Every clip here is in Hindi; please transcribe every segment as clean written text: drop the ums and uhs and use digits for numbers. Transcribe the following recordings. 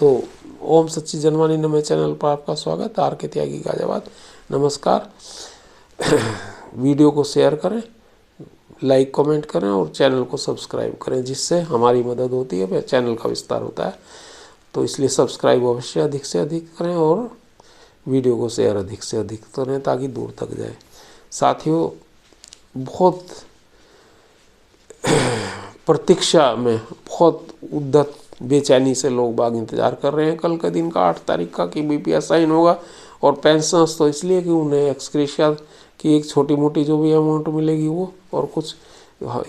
तो ओम सच्ची जनवाणी नमः चैनल पर आपका स्वागत। आर के त्यागी गाजियाबाद, नमस्कार। वीडियो को शेयर करें, लाइक कमेंट करें और चैनल को सब्सक्राइब करें, जिससे हमारी मदद होती है, चैनल का विस्तार होता है। तो इसलिए सब्सक्राइब अवश्य अधिक से अधिक करें और वीडियो को शेयर अधिक से अधिक करें ताकि दूर तक जाए। साथियों, बहुत प्रतीक्षा में, बहुत उद्दत बेचैनी से लोग बाग इंतज़ार कर रहे हैं कल के दिन का, 8 तारीख का, कि बीपीएस साइन होगा। और पेंशन्स तो इसलिए कि उन्हें एक्सग्रेशिया की एक छोटी मोटी जो भी अमाउंट मिलेगी वो, और कुछ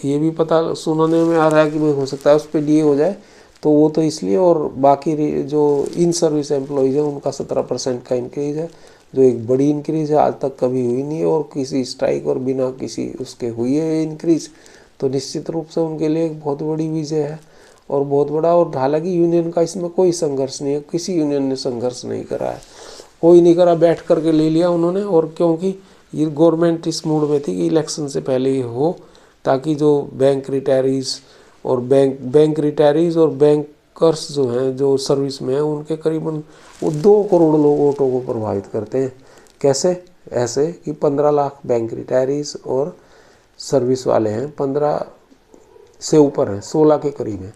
ये भी पता सुनने में आ रहा है कि हो सकता है उस पर डीए हो जाए, तो वो तो इसलिए। और बाकी जो इन सर्विस एम्प्लॉयज़ हैं उनका 17% का इंक्रीज़ है, जो एक बड़ी इंक्रीज़ है, आज तक कभी हुई नहीं है और किसी स्ट्राइक और बिना किसी उसके हुई है इंक्रीज़। तो निश्चित रूप से उनके लिए एक बहुत बड़ी विजय है और बहुत बड़ा। और हालांकि यूनियन का इसमें कोई संघर्ष नहीं है, किसी यूनियन ने संघर्ष नहीं करा है, कोई नहीं करा, बैठ करके ले लिया उन्होंने। और क्योंकि ये गवर्नमेंट इस मूड में थी कि इलेक्शन से पहले ही हो, ताकि जो बैंक रिटायरीज़ और बैंकर्स जो हैं, जो सर्विस में हैं, उनके करीबन वो 2 करोड़ लोग वोटों को प्रभावित करते हैं। कैसे? ऐसे कि 15 लाख बैंक रिटायरीज़ और सर्विस वाले हैं, 15 से ऊपर हैं, 16 के करीब हैं।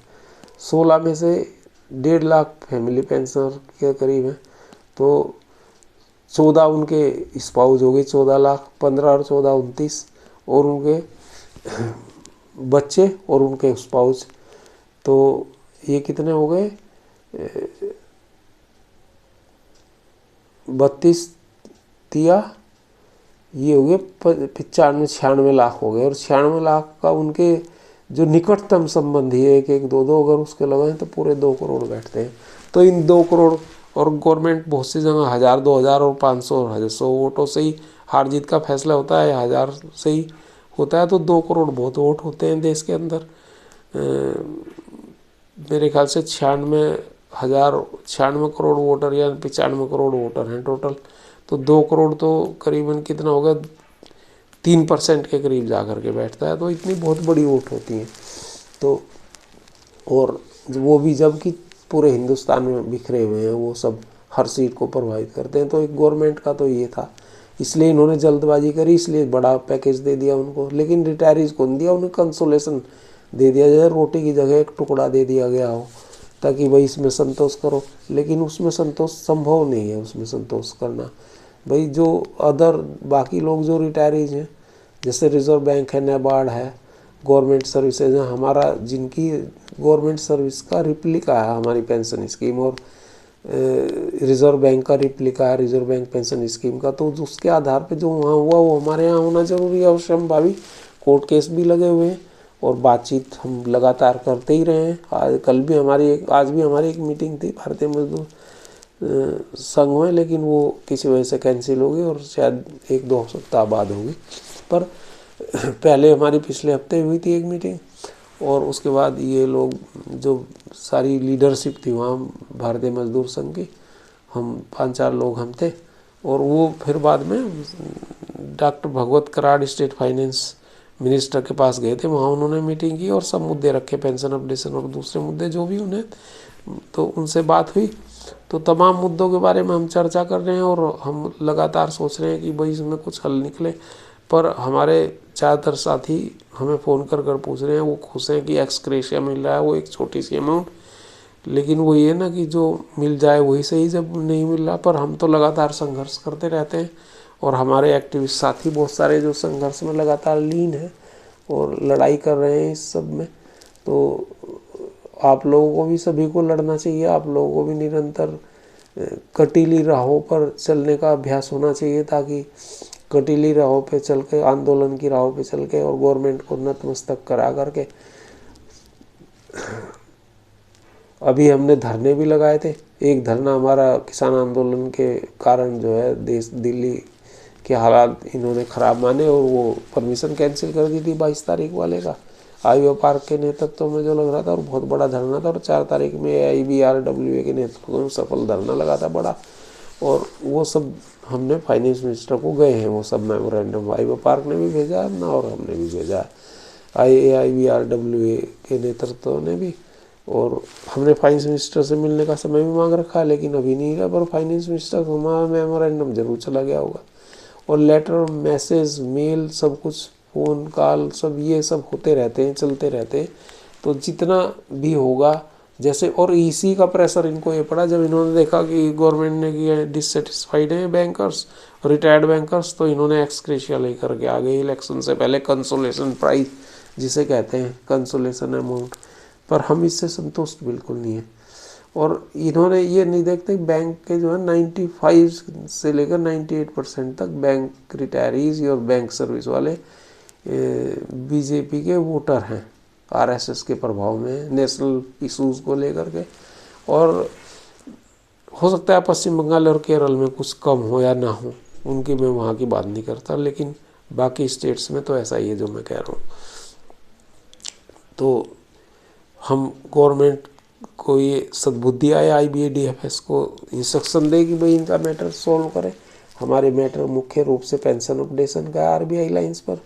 16 में से 1.5 लाख फैमिली पेंशनर के करीब हैं, तो 14 उनके स्पाउस हो गए, 14 लाख, 15 और 14 29, और उनके बच्चे और उनके स्पाउस, तो ये कितने हो गए? 32 तिया ये हो गए 95-96 लाख हो गए। और 96 लाख का उनके जो निकटतम संबंधी है, 1-1, 2-2 अगर उसके लगाएं तो पूरे 2 करोड़ बैठते हैं। तो इन 2 करोड़, और गवर्नमेंट बहुत सी जगह 1000, 2000 और 500 और 100 वोटों से ही हार जीत का फैसला होता है, 1000 से ही होता है। तो 2 करोड़ बहुत वोट होते हैं देश के अंदर। मेरे ख्याल से 96 करोड़ वोटर या 95 करोड़ वोटर हैं टोटल। तो 2 करोड़ तो करीबन कितना होगा, 3% के करीब जा कर के बैठता है। तो इतनी बहुत बड़ी वोट होती हैं। तो और वो भी जबकि पूरे हिंदुस्तान में बिखरे हुए हैं, वो सब हर सीट को प्रभावित करते हैं। तो एक गवर्नमेंट का तो ये था, इसलिए इन्होंने जल्दबाजी करी, इसलिए बड़ा पैकेज दे दिया उनको। लेकिन रिटायरीज को नहीं दिया, उन्हें कंसोलेशन दे दिया जाए, रोटी की जगह एक टुकड़ा दे दिया गया हो, ताकि भाई इसमें संतोष करो। लेकिन उसमें संतोष संभव नहीं है, उसमें संतोष करना। भाई जो अदर बाकी लोग जो रिटायरीज हैं, जैसे रिजर्व बैंक है, नाबार्ड है, गवर्नमेंट सर्विसेज हैं, हमारा जिनकी गवर्नमेंट सर्विस का रिप्लिका है हमारी पेंशन स्कीम, और रिजर्व बैंक का रिप्लिका है रिजर्व बैंक पेंशन स्कीम का, तो उसके आधार पे जो वहाँ हुआ वो हमारे यहाँ होना जरूरी है। अवश्य हम भावी कोर्ट केस भी लगे हुए हैं और बातचीत हम लगातार करते ही रहे हैं। आज भी हमारी एक मीटिंग थी भारतीय मजदूर संघ में, लेकिन वो किसी वजह से कैंसिल हो गई और शायद 1-2 सप्ताह बाद होगी। पर पहले हमारी पिछले हफ्ते हुई थी एक मीटिंग, और उसके बाद ये लोग जो सारी लीडरशिप थी वहाँ भारतीय मजदूर संघ की, हम 5-4 लोग हम थे। और वो फिर बाद में डॉक्टर भगवत कराड़ स्टेट फाइनेंस मिनिस्टर के पास गए थे, वहाँ उन्होंने मीटिंग की और सब मुद्दे रखे, पेंशन अपडेशन और दूसरे मुद्दे जो भी उन्हें, तो उनसे बात हुई। तो तमाम मुद्दों के बारे में हम चर्चा कर रहे हैं और हम लगातार सोच रहे हैं कि भाई इसमें कुछ हल निकले। पर हमारे ज़्यादातर साथी हमें फ़ोन कर कर पूछ रहे हैं, वो खुश हैं कि एक्सग्रेशिया मिल रहा है, वो एक छोटी सी अमाउंट, लेकिन वो ये ना कि जो मिल जाए वही सही, जब नहीं मिल रहा। पर हम तो लगातार संघर्ष करते रहते हैं और हमारे एक्टिविस्ट साथी बहुत सारे जो संघर्ष में लगातार लीन हैं और लड़ाई कर रहे हैं इस सब में। तो आप लोगों को भी, सभी को लड़ना चाहिए, आप लोगों को भी निरंतर कटीली राहों पर चलने का अभ्यास होना चाहिए, ताकि कटीली राहों पे चल के, आंदोलन की राहों पे चल के और गवर्नमेंट को नतमस्तक करा करके। अभी हमने धरने भी लगाए थे। एक धरना हमारा किसान आंदोलन के कारण जो है दिल्ली के हालात इन्होंने ख़राब माने और वो परमिशन कैंसिल कर दी थी 22 तारीख वाले का, आईओ पार्क के नेतृत्व में जो लग रहा था, और बहुत बड़ा धरना था। और 4 तारीख में IBRWA के नेतृत्व में सफल धरना लगा था बड़ा, और वो सब हमने फाइनेंस मिनिस्टर को गए हैं वो सब मेमोरेंडम, आईओ पार्क ने भी भेजा अपना और हमने भी भेजा, IBRWA के नेतृत्व ने भी। और हमने फाइनेंस मिनिस्टर से मिलने का समय भी मांग रखा है, लेकिन अभी नहीं रहा, पर फाइनेंस मिनिस्टर को हमारा मेमोरेंडम जरूर चला गया होगा। और लेटर, मैसेज, मेल, सब कुछ, फ़ोन कॉल, सब ये सब होते रहते हैं, चलते रहते हैं। तो जितना भी होगा जैसे, और इसी का प्रेशर इनको ये पड़ा जब इन्होंने देखा कि गवर्नमेंट ने किया डिससेटिस्फाइड हैं बैंकर्स, रिटायर्ड बैंकर्स, तो इन्होंने एक्सक्रेशिया लेकर के आ गए इलेक्शन से पहले कंसोलेशन प्राइज जिसे कहते हैं, कंसोलेशन अमाउंट। पर हम इससे संतुष्ट बिल्कुल नहीं है। और इन्होंने ये नहीं देखते बैंक के जो है 95 से लेकर 98% तक बैंक रिटायरीज और बैंक सर्विस वाले बीजेपी के वोटर हैं, आरएसएस के प्रभाव में, नेशनल इश्यूज को लेकर के। और हो सकता है पश्चिम बंगाल और केरल में कुछ कम हो या ना हो, उनकी मैं वहाँ की बात नहीं करता, लेकिन बाकी स्टेट्स में तो ऐसा ही है जो मैं कह रहा हूँ। तो हम गवर्नमेंट को ये सद्बुद्धि आए, IBADFS को इंस्ट्रक्शन दे कि भाई इनका मैटर सॉल्व करें। हमारे मैटर मुख्य रूप से पेंशन अपडेशन का RBI लाइन्स पर,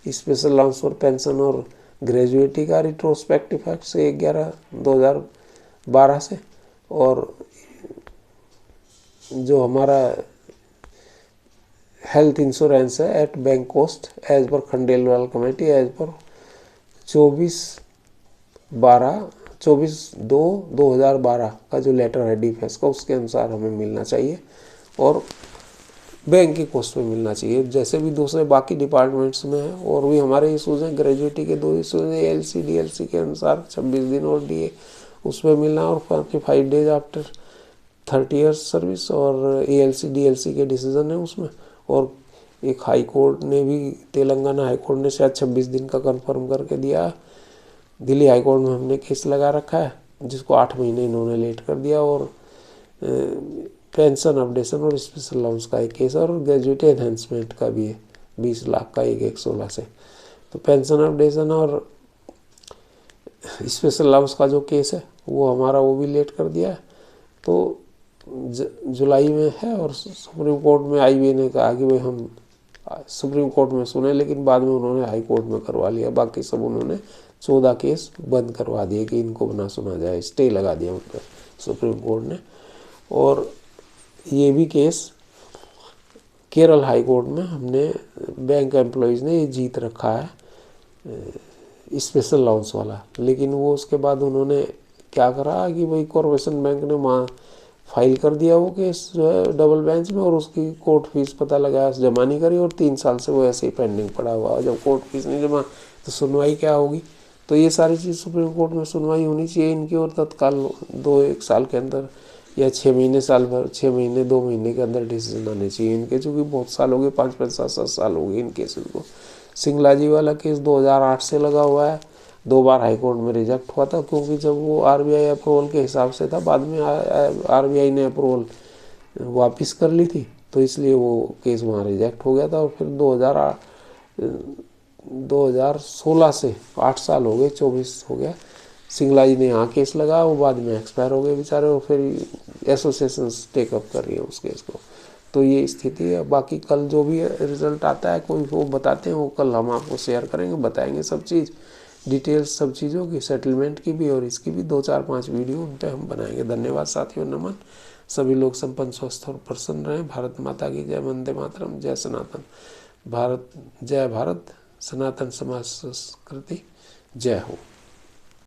स्पेशल अलाउंस फॉर पेंशन और ग्रेजुएटी का रिट्रोस्पेक्टिव फैक्ट से 11/2012 से, और जो हमारा हेल्थ इंश्योरेंस है at bank cost as per Khandelwal committee as per 24/2/2012 का जो लेटर है DFS का, उसके अनुसार हमें मिलना चाहिए और बैंक की कॉस्ट में मिलना चाहिए, जैसे भी दूसरे बाकी डिपार्टमेंट्स में है। और भी हमारे इशूज़ हैं, ग्रेजुएटी के 2 इशूज़ हैं, ALC DLC के अनुसार 26 दिन और DA उसमें मिलना, और 45 डेज आफ्टर 30 ईयर्स सर्विस, और ALC DLC के डिसीजन है उसमें। और एक हाई कोर्ट ने भी, तेलंगाना हाई कोर्ट ने शायद 26 दिन का कंफर्म करके दिया। दिल्ली हाई कोर्ट में हमने केस लगा रखा है जिसको 8 महीने इन्होंने लेट कर दिया। और पेंशन अपडेशन और स्पेशल अलाउंस का एक केस, और ग्रेजुएटी एनहेंसमेंट का भी है 20 लाख का, 1/16 से। तो पेंशन अपडेशन और स्पेशल अलाउंस का जो केस है वो हमारा, वो भी लेट कर दिया है। तो जुलाई में है, और सुप्रीम कोर्ट में IBA ने कहा कि भाई हम सुप्रीम कोर्ट में सुने, लेकिन बाद में उन्होंने हाई कोर्ट में करवा लिया। बाकी सब उन्होंने 14 केस बंद करवा दिए कि इनको ना सुना जाए, स्टे लगा दिया उन पर सुप्रीम कोर्ट ने। और ये भी केस केरल हाई कोर्ट में हमने, बैंक एम्प्लॉयज़ ने ये जीत रखा है स्पेशल अलाउंस वाला। लेकिन वो उसके बाद उन्होंने क्या करा कि भाई कॉर्पोरेशन बैंक ने वहाँ फाइल कर दिया वो केस जो है डबल बेंच में, और उसकी कोर्ट फीस पता लगाया जमा नहीं करी, और 3 साल से वो ऐसे ही पेंडिंग पड़ा हुआ। जब कोर्ट फीस नहीं जमा तो सुनवाई क्या होगी? तो ये सारी चीज़ सुप्रीम कोर्ट में सुनवाई होनी चाहिए इनकी, और तत्काल 2-1 साल के अंदर, या 6 महीने, साल भर, 6 महीने 2 महीने के अंदर डिसीजन आने चाहिए इनके, चूँकि बहुत साल हो गए, 5-5, 7-7 साल हो गए इन केसेस को। सिंगला जी वाला केस 2008 से लगा हुआ है, 2 बार हाई कोर्ट में रिजेक्ट हुआ था, क्योंकि जब वो RBI अप्रूवल के हिसाब से था, बाद में RBI ने अप्रूवल वापस कर ली थी, तो इसलिए वो केस वहाँ रिजेक्ट हो गया था। और फिर 2016 से 8 साल हो गए, 24 हो गया, सिंगला जी ने यहाँ केस लगाया, वो बाद में एक्सपायर हो गए बेचारे, और फिर एसोसिएशन टेकअप कर रही है उस केस को। तो ये स्थिति है। बाकी कल जो भी रिजल्ट आता है कोई वो बताते हैं, वो कल हम आपको शेयर करेंगे, बताएंगे सब चीज़, डिटेल्स सब चीज़ों की, सेटलमेंट की भी, और इसकी भी 2-4-5 वीडियो उन पर हम बनाएंगे। धन्यवाद साथियों, नमन। सभी लोग संपन्न, स्वस्थ और प्रसन्न रहें। भारत माता की जय, वंदे मातरम, जय सनातन भारत, जय भारत, सनातन समाज संस्कृति, जय हो।